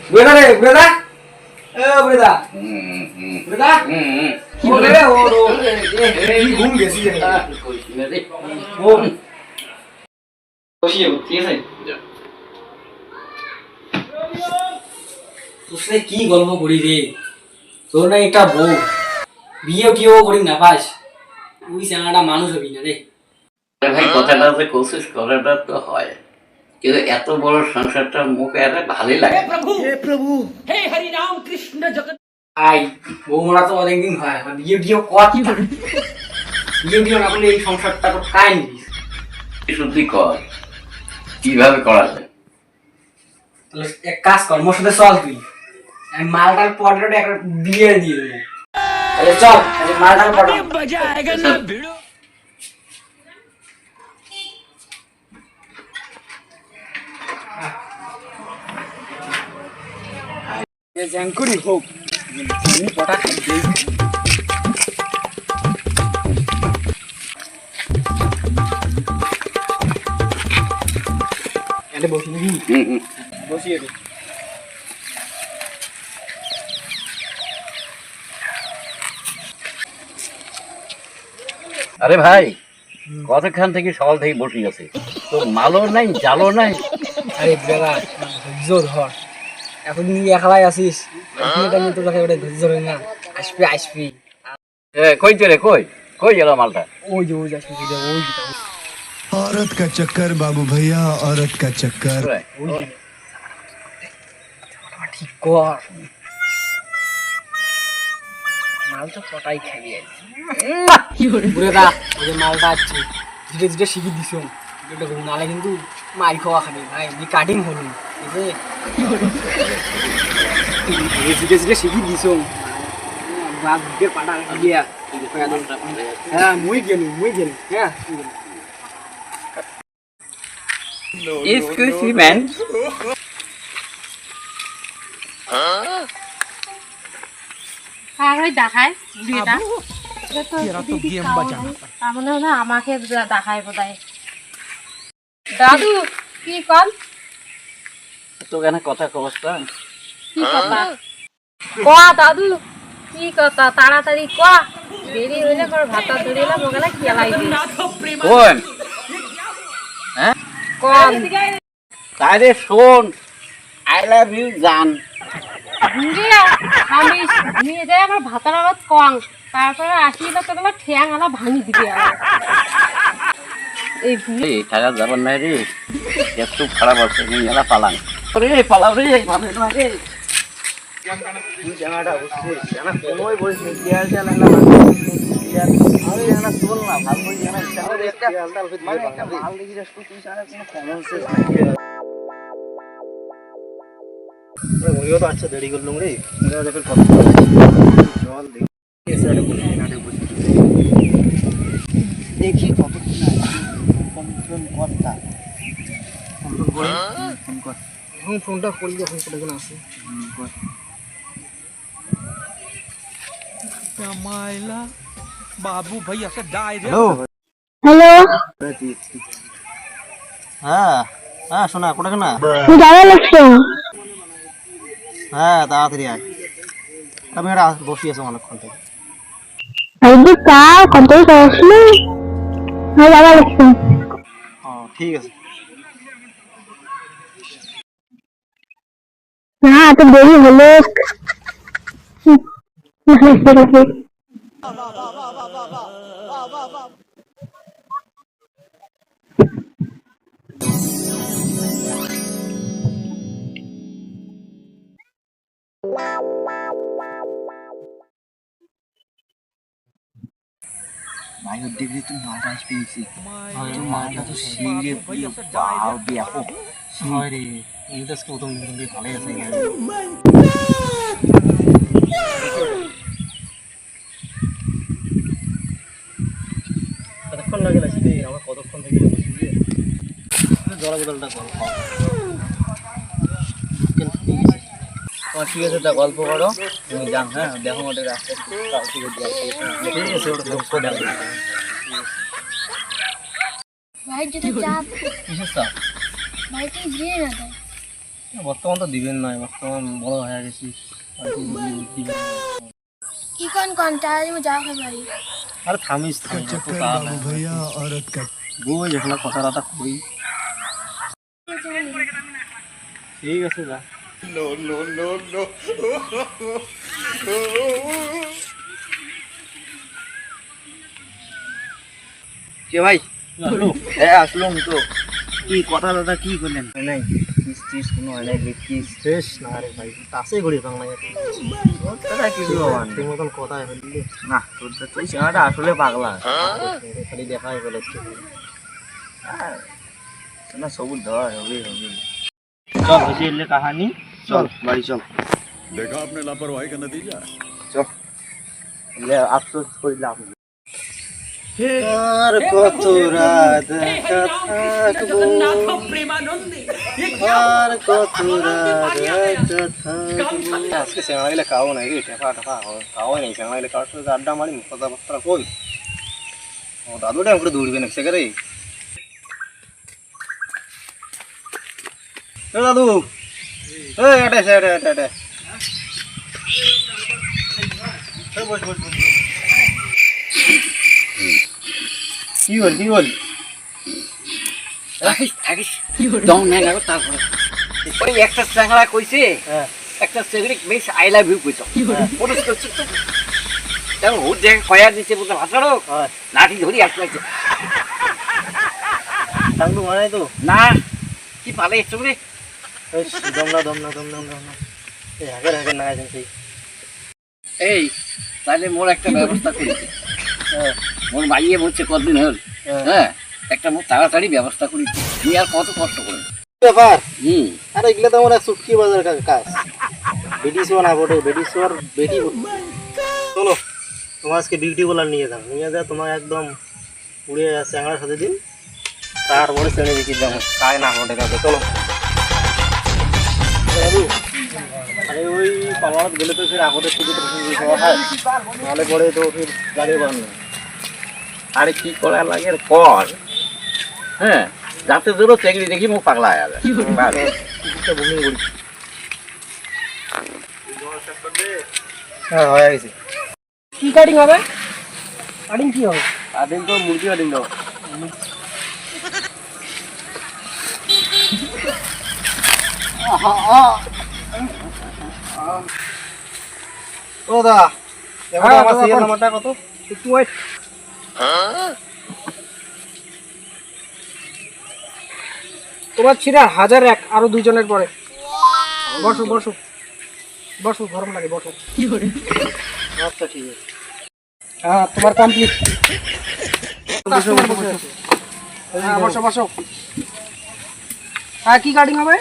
বেদা রে বেদা এ বেদা বেদা কি বলে রে ও এই ঘুম গেছি রে ও বসিয়ে ঠিক আছে তোর কি গল্প করি রে তোর না একটা বউ বিয়ে কিও করি না পাস তুই চাঙাটা মানুষ হবি না রে ভাই কথাটা যে কোশিশ করাটা তো হয় কিন্তু এত বড় সংসারটা মুখে আর ভালোই লাগে প্রভু হে হরি রাম কৃষ্ণ জগৎ আই বৌমরা তো অনেকদিন হয় বিয়ে কর বিয়ে না করলে এই সংসারটা তো কাই নিবি শুদ্ধি কর কিভাবে করা যায় তাহলে এক কাজ কর মোর সাথে চল তুই আমি মালটার পটেটা একটা বিয়ে দিয়ে দেবো তাহলে চল মালটার পট বাজায়েগা না ভিড়ো জ্যাঙ্কুরি হোক আমি পটা খাই দেই এটা বসি নাকি বসিয়ে দে আরে ভাই কতক্ষণ থেকে সকাল থেকে বসে আছে তো মালও নাই জালও নাই আরে বেলা ধৈর্য ধর এতদিন একলাই আসিস টাইমে তো তোকে ওটা ধৈর্য ধরে না আসবি কই চলে কই কই গেল মালটা ওই যে আসবি ওই औरत का चक्कर बाबू भैया औरत का चक्कर ঠিক কর মাল তো কটাই খাবি বুড়ে দা ওই মালটা আছে ধীরে ধীরে শিখি দিছ এটা নালে কিন্তু মার খাওয়া খাবি ভাই নি কাটিং হলো ধীরে ধীরে শিখি দিছ বাপ দিকে পাটা গিয়া হ্যাঁ মুই গেলু হ্যাঁ Excuse me, man. আর ওই দেখায় বিয়েটা তার মানে না আমাকে দেখায় বোধহয় দাদু কি কল তো কেন কথা কবস্তা কি কথা ক দাদু কি কথা তাড়াতাড়ি ক দেরি হইলে পর ভাত ধরিলে মগলা খেলাই কোন হ্যাঁ কোন তাইরে শোন আই লাভ ইউ জান আমি নিয়ে যাই আমার ভাতার আওয়াজ কং তারপরে আসিলে তো তোমার ঠ্যাং আলা ভাঙি দিবে এই টাকা যাবার নাই রে একটু খারাপ আছে এলা পালাং রে পালাও রে ভাবে না রে জানাটা বুঝছিস জানা কোনোই বলিস নি দেয়াল দেয়াল না আরে জানা চল না ভালো বই জানা তাহলে একটা মানে একটা মাল দেখি যাস তুই জানা কোনো কমন সেন্স নাই রে ওইও তো আচ্ছা দেরি করলুম রে এটা দেখো কত জল দেখি এসে আরে বলি নাটে বসে দেখি কত কি না কন্ট্রোল করতা কন্ট্রোল করে ফোন কর এখন ফোনটা করি যখন কোথাও আছে কর मायला बाबू भाई ऐसे डाय रे হ্যালো হ্যাঁ হ্যাঁ শোনা কোটা না যাওয়া লাগছে হ্যাঁ তাড়াতাড়ি আয় আমি এটা বসে আছি অনেকক্ষণ থেকে আইডি কা কত আসলে হ্যাঁ যাওয়া লাগছে ও ঠিক আছে না তো দেরি হলো ভাই দেখলি তুই মালটা আসবি মালটা তো সিরে বাও বিয়াপো সরি ইউদাস কো তো তুমি ভালো আছে কতক্ষণ লাগে আসতে আমার কতক্ষণ থেকে বসে জলা বদলটা কর ঠিক আছে তা গল্প করো তুমি যান হ্যাঁ দেখো মোটে রাস্তা ঠিক আছে ওটা দুঃখ দেখো ভাই যেটা চাপ কিসের চাপ ভাই তুই দিয়ে না বর্তমান তো দিবেন না, বর্তমান বড় হয়ে গেছি, আর কি দিবেন না। কি কোন তাড়াতাড়ি যাও ভাই আরে থামিস থামিস, তো चक्कर তাড়া बाबू भैया औरत का বই এখানে কথা রাতা কই। ঠিক আছে যা। কে ভাই? আসলো? হ্যাঁ আসলাম তো। কি কথা দাদা কি করলেন? নাই কিস টিস কোনো হয় নাই, কিস শেষ না রে ভাই, কাছে ঘুরি বাংলা দাদা কিছু হবার নেই। তোর মতন কথা হইলি না তুই চেহারাটা আসলে পাগলা। খালি দেখাই বলেছে। না সবুজ ধর হবে হবে। চল হয়েছে এলে কাহানি, চল বাড়ি চল। देखा आपने लापरवाही का नतीजा চল এলে আফসোস করিলাম। আর কত রাত একা থাকবো, আর কত রাত একা থাকবো। আজকে সেনা গেলে খাও নাই রে, টেপা টেপা খাও নাই। সেনা গেলে কার সাথে আড্ডা মারি, কথাবার্তা কই। ও দাদু টাইম করে দৌড়বে না সেখানে। দাদু এটা এটা এটা এটা বস বস বস। কি বল কি বল? থাকিস থাকিস দম নেই লাগো। তারপরে ওই একটা চ্যাংড়া কইছে, হ্যাঁ একটা চেংড়ি বেশ আই লাভ ইউ কইছ, পুরুষ করছিস তো তেমন হুট জায়গায় কয়া দিচ্ছে বুঝতে ভাষাড়ো হ্যাঁ লাঠি ধরি আসলাইছে টাঙ্গু মানাই তো। না কি পালে এসছো রে। দমনা দমনা দমনা দমনা এই হাগের হাগের না আছেন সেই। এই তাহলে মোর একটা ব্যবস্থা করেছি, হ্যাঁ মোর বাইয়ে বলছে কতদিন হল, হ্যাঁ একটা মোর তাড়াতাড়ি ব্যবস্থা করি, তুই আর কত কষ্ট করে। ব্যাপার। হুম আরে এগুলো তো আমার চুটকি বাজার কাজ। বেটি শোয়া না বটে, বেটি শোয়ার বেটি। চলো তোমার আজকে বিউটি বলার নিয়ে যাও, নিয়ে যা তোমার একদম উড়ে চ্যাংড়ার সাথে দিন, তারপরে শ্রেণী বিক্রি দাম কায় না বটে কাছে। চলো আরে ওই পালার গেলে তো ফির আগদের থেকে খাওয়া হয়, নাহলে পরে তো ফির গাড়ি বান না। আরে কি করা লাগে কর, হ্যাঁ যাতে ধরো চেংড়ি দেখি মুখ পাগলা হয়ে যাবে। বুকিং করি। হ্যাঁ হয়ে গেছে। কি কাটিং হবে? কাটিং কি হবে? কাটিং তো মুরগি কাটিং দাও। ও দা এবার আমার সিএল নাম্বারটা কত? একটু ওয়েট। তোমার ছিরা 1001, আরো দুইজনের পরে। বসো বসো বসো, গরম লাগে বসো। আচ্ছা ঠিক আছে। হ্যাঁ তোমার কমপ্লিট। বসো বসো হ্যাঁ বসো বসো। হ্যাঁ কি কাটিং হবে?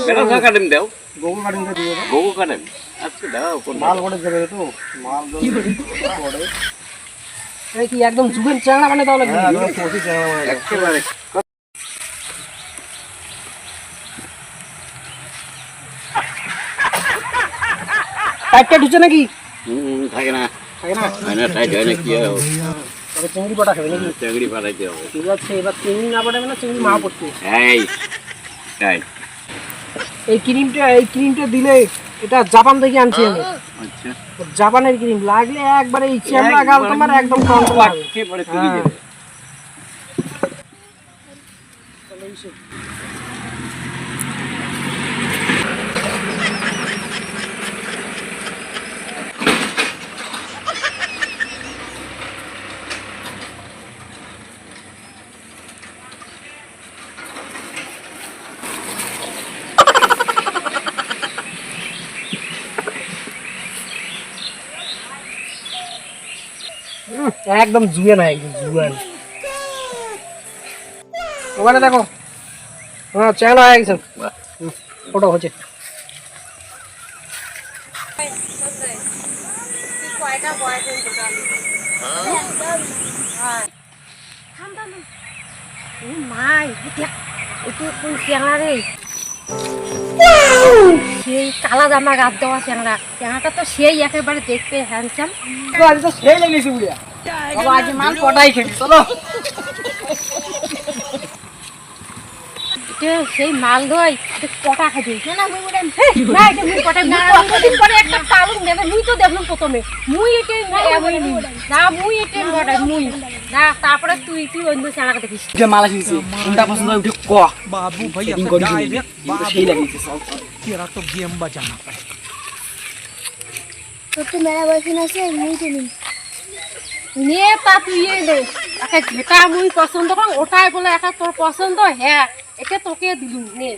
বেটা কাটেম দেও, গোবর কাটিংটা দিয়ে দাও। গরু কাটেম। আচ্ছা দাও মাল বড় যাবে তো, মাল বড়। এই কি একদম জুবেন চ্যাংড়া মানে তাহলে? হ্যাঁ একদম কচি চ্যাংড়া মানে একেবারে। টাইটটা ঢুকছে নাকি? থাকে না থাকে না? হয় না, টাইট হয় না কি হয়, তবে চিংড়ি পাটা খাবে নাকি? চেংড়ি পাঠাইতে হবে। ঠিক আছে, এবার চিংড়ি না পাঠাবে না, চিংড়ি মা পড়ছে। এই তাই এই ক্রিমটা দিলে, এটা জাপান থেকে আনছি আমি। আচ্ছা জাপানের ক্রিম লাগলে একবারে এই চ্যাংড়া গাল তোমার একদম কন্ট্রোল হবে। একেবারে তুলে যাবে। একদম জুয়ে না, একদম জুয়ান। ওখানে দেখো, হ্যাঁ চ্যাংড়া হয়ে গেছে, ফটো হচ্ছে। কয়টা বয়ফ্রেন্ড টোটাল? ও মাই, এটা কোন চ্যাংড়া রে? সেই কালা জামা গাছ দেওয়া চ্যাংড়া। চ্যাংড়াটা তো সেই একেবারে দেখতে হ্যান্ডসাম। আজ তো সেই লেগেছে বুড়িয়া। বাবা আজ মাল পটাই খেলি, চলো। এটা সেই মাল দই কটা খাবি না না মুই বলেন না এটা মুই কটা না কতদিন পরে একটা পালুন দেবে মুই তো দেখলাম প্রথমে মুই এটা না মুই এটা কটা মুই না তারপরে তুই তুই অন্য চালাকে দেখিস যে মালা কিনছি কোনটা পছন্দ হয় ক बाबू भैया सेटिंग से करी डायरेक्ट সেই बाबू লাগিয়েছে চল চল। तेरा तो गेम बजाना पड़ेगा তোর তো মেলা বয়ফ্রেন্ড আছে মুই তো নিই নে তা তুই দে একটা যেটা মুই পছন্দ কর ওটাই বলে একটা তোর পছন্দ হ্যাঁ এটা তোকে দিলু নে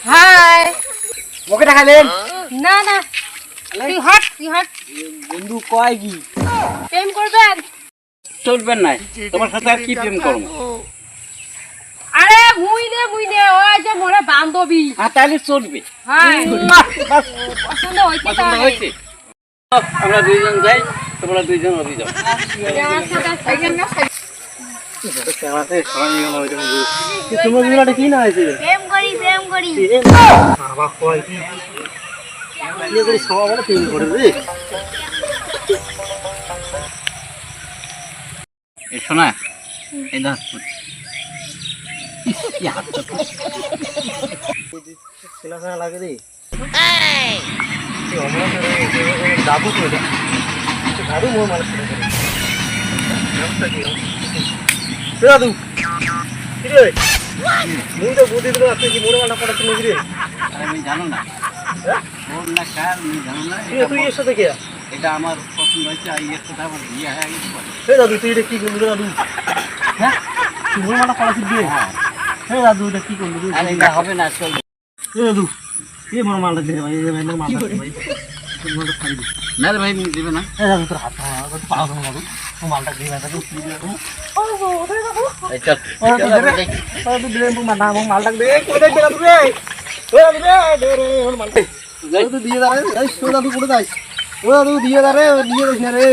হাই ওকে দেখালেন না না তুই হট বন্ধু কয় কি প্রেম করবেন চলবেন না তোমার সাথে আর কি প্রেম করবো আরে মুই নে ওই যে মোরে বান্ধবী আর তাহলে চলবে হাই পছন্দ হইছে পছন্দ তাহলে হয়েছে আমরা দুইজন যাই তোমরা দুইজন অভি যাও তোমার গুলাটা কি না হয়েছে প্রেম করি বাবা কয় কি ইয়ে করে সবাই বলে প্রেম করে রে এই শোনা এই দাস কি হাতটা চেনা চেনা লাগে রে দাদু তো এটা দাদু মোর মাল দাদু কি রে মুই তো বুদ্ধি দিল আপনি কি মোর মালটা পড়াচ্ছি নাকি রে আমি জানো না ওর না কার আমি জানো না তুই এর সাথে কে এটা আমার পছন্দ হয়েছে আর এর সাথে আমার বিয়ে হয়ে গেছে হে দাদু তুই এটা কি করলি দাদু হ্যাঁ তুই মোর মালটা পড়াচ্ছি দিয়ে হে দাদু এটা কি করলি আর এটা হবে না চলবে হে দাদু এই মোর মালটা দে ভাই এই ভাই মোর মালটা ভাই তুই মোরটা খাই দে না রে ভাই দিবে না হে দাদু তোর হাত পা ধরে দাদু মোর মালটা দে ভাই দাদু তুই দে দাদু এই চল তুই দে মোর মালটা দে কই দে দাদু রে ও দাদু রে দে রে মোর মালটা দাদু দিয়ে দাঁড়ে এই সো দাদু কোথায় যাস ও দাদু দিয়ে দাঁড়ে দিয়ে দিস না রে